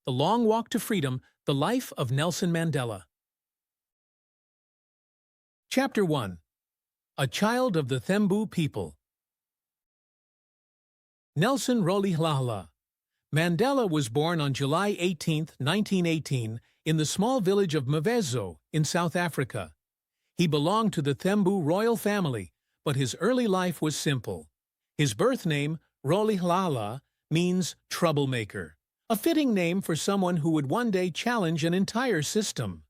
The Long Walk to Freedom, The Life of Nelson Mandela. Chapter 1. A Child of the Thembu People. Nelson Rolihlahla. Mandela was born on July 18, 1918, in the small village of Mvezo in South Africa. He belonged to the Thembu royal family, but his early life was simple. His birth name, Rolihlahla, means troublemaker, a fitting name for someone who would one day challenge an entire system.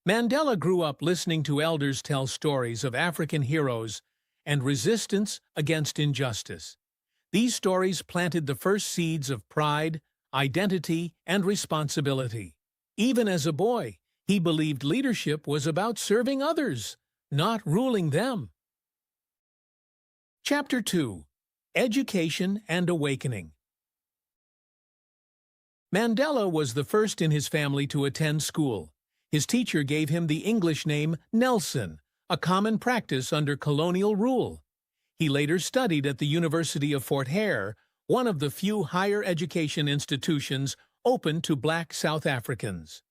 Mandela grew up listening to elders tell stories of African heroes and resistance against injustice. These stories planted the first seeds of pride, identity, and responsibility. Even as a boy, he believed leadership was about serving others, not ruling them. Chapter 2. Education and Awakening. Mandela was the first in his family to attend school. His teacher gave him the English name Nelson, a common practice under colonial rule. He later studied at the University of Fort Hare, one of the few higher education institutions open to black South Africans.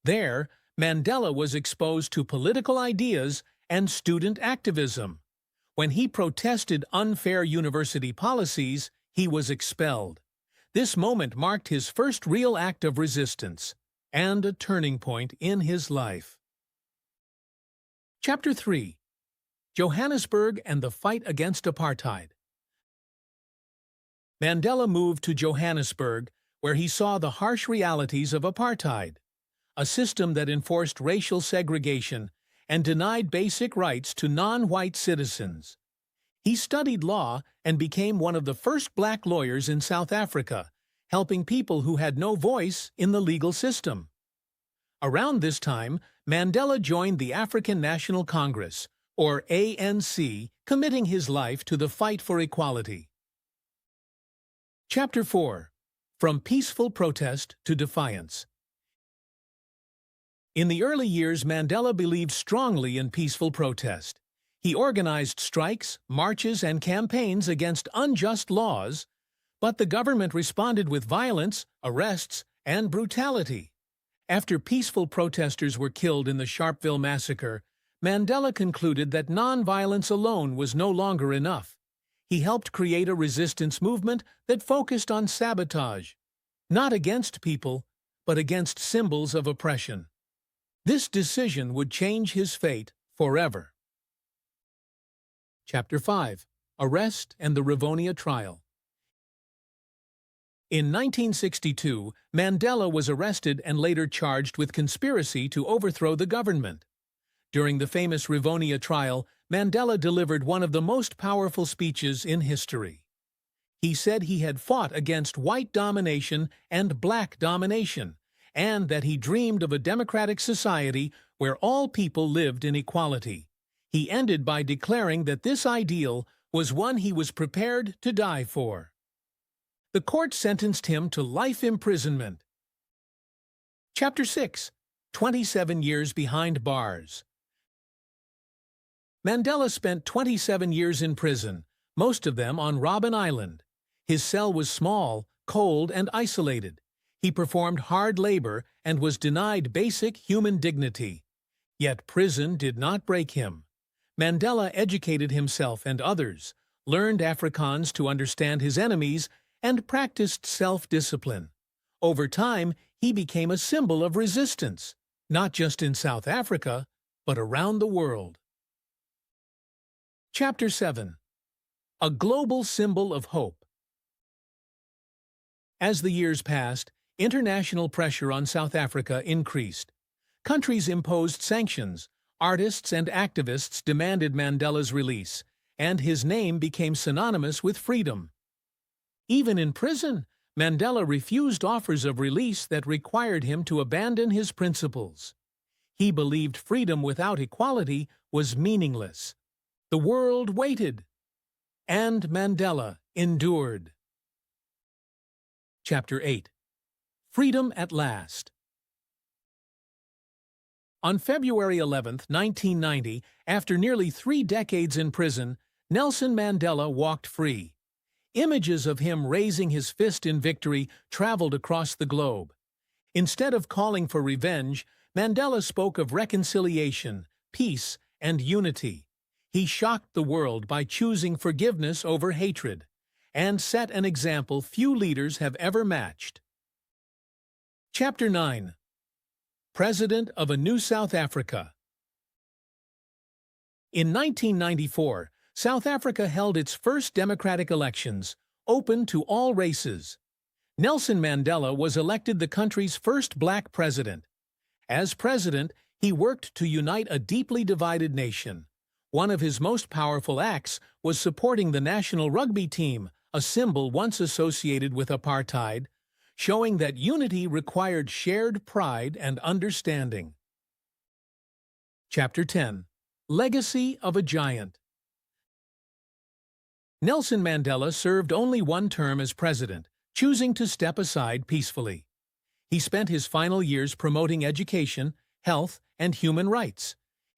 There, Mandela was exposed to political ideas and student activism. When he protested unfair university policies, he was expelled. This moment marked his first real act of resistance and a turning point in his life. Chapter 3. Johannesburg and the Fight Against Apartheid. Mandela moved to Johannesburg, where he saw the harsh realities of apartheid, a system that enforced racial segregation and denied basic rights to non-white citizens. He studied law and became one of the first black lawyers in South Africa, helping people who had no voice in the legal system. Around this time, Mandela joined the African National Congress, or ANC, committing his life to the fight for equality. Chapter 4. From Peaceful Protest to Defiance. In the early years, Mandela believed strongly in peaceful protest. He organized strikes, marches, and campaigns against unjust laws, but the government responded with violence, arrests, and brutality. After peaceful protesters were killed in the Sharpeville massacre, Mandela concluded that nonviolence alone was no longer enough. He helped create a resistance movement that focused on sabotage, not against people, but against symbols of oppression. This decision would change his fate forever. Chapter 5. Arrest and the Rivonia Trial. In 1962, Mandela was arrested and later charged with conspiracy to overthrow the government. During the famous Rivonia trial, Mandela delivered one of the most powerful speeches in history. He said he had fought against white domination and black domination, and that he dreamed of a democratic society where all people lived in equality. He ended by declaring that this ideal was one he was prepared to die for. The court sentenced him to life imprisonment. Chapter 6. 27 Years Behind Bars. Mandela spent 27 years in prison, most of them on Robben Island. His cell was small, cold, and isolated. He performed hard labor and was denied basic human dignity. Yet prison did not break him. Mandela educated himself and others, learned Afrikaans to understand his enemies, and practiced self-discipline. Over time, he became a symbol of resistance, not just in South Africa, but around the world. Chapter 7. A Global Symbol of Hope. As the years passed, international pressure on South Africa increased. Countries imposed sanctions, artists and activists demanded Mandela's release, and his name became synonymous with freedom. Even in prison, Mandela refused offers of release that required him to abandon his principles. He believed freedom without equality was meaningless. The world waited, and Mandela endured. Chapter 8. Freedom at Last. On February 11, 1990, after nearly 3 decades in prison, Nelson Mandela walked free. Images of him raising his fist in victory traveled across the globe. Instead of calling for revenge, Mandela spoke of reconciliation, peace, and unity. He shocked the world by choosing forgiveness over hatred, and set an example few leaders have ever matched. Chapter 9. President of a New South Africa. In 1994, South Africa held its first democratic elections, open to all races. Nelson Mandela was elected the country's first black president. As president, he worked to unite a deeply divided nation. One of his most powerful acts was supporting the national rugby team, a symbol once associated with apartheid, showing that unity required shared pride and understanding. Chapter 10. Legacy of a Giant. Nelson Mandela served only one term as president, choosing to step aside peacefully. He spent his final years promoting education, health, and human rights.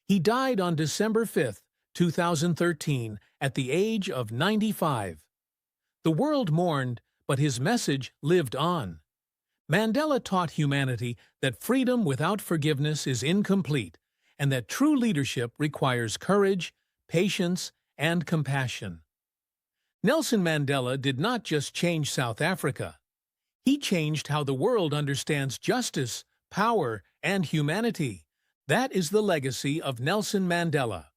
He died on December 5, 2013, at the age of 95. The world mourned, but his message lived on. Mandela taught humanity that freedom without forgiveness is incomplete, and that true leadership requires courage, patience, and compassion. Nelson Mandela did not just change South Africa. He changed how the world understands justice, power, and humanity. That is the legacy of Nelson Mandela.